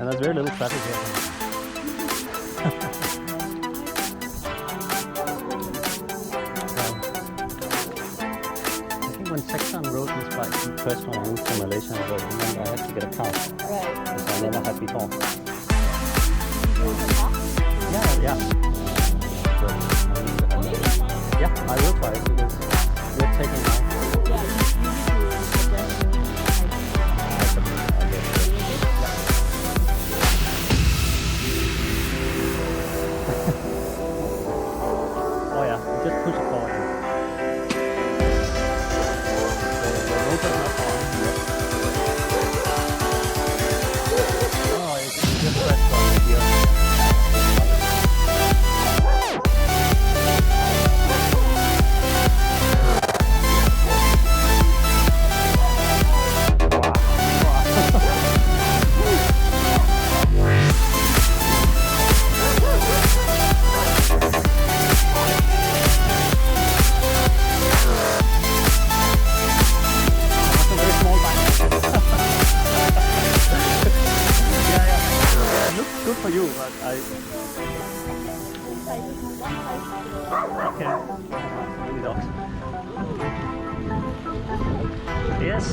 And there's very little traffic here. I think when Seang Nee rode this bike, the first one I moved to Malaysia, I had to get a car. Right. Which I never had before. You want to talk? Yeah. So, yeah, I will try it because we're taking now. Yeah, you need to suggest Oh yeah, just push it forward. The motor's not on yet. Oh, it's just pressed on it here. Good for you, but I... Okay. Maybe dogs. Yes.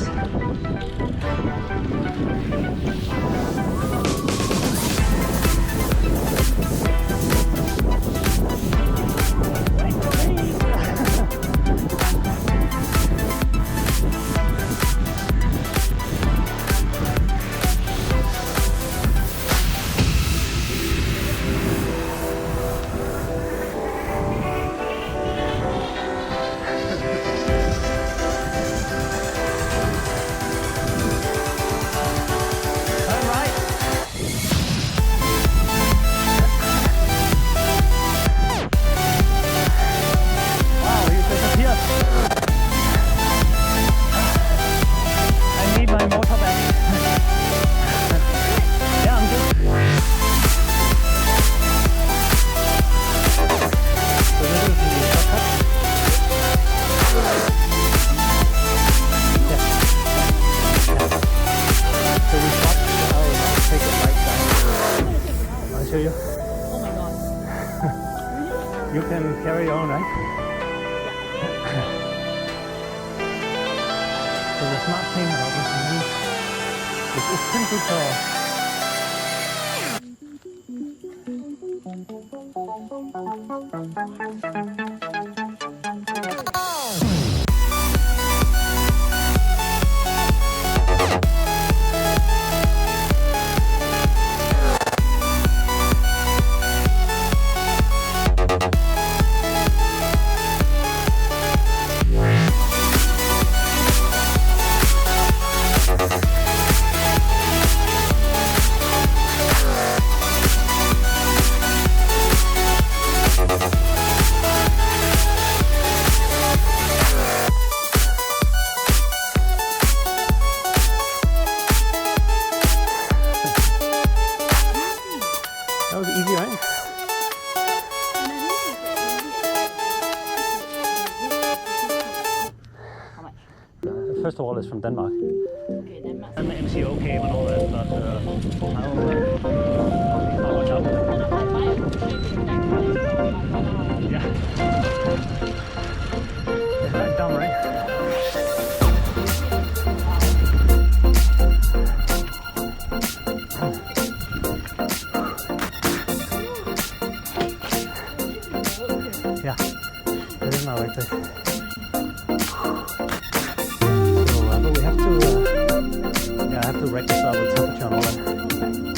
You can carry on, right? So the smart thing about this move is it's simple That was easy, right? First of all, it's from Denmark. Okay, Denmark. And the MCO came and all that, but how much up? Yeah. It's quite dumb, right? Yeah, this is my workplace. So, but we have to, I have to register with temperature and all that.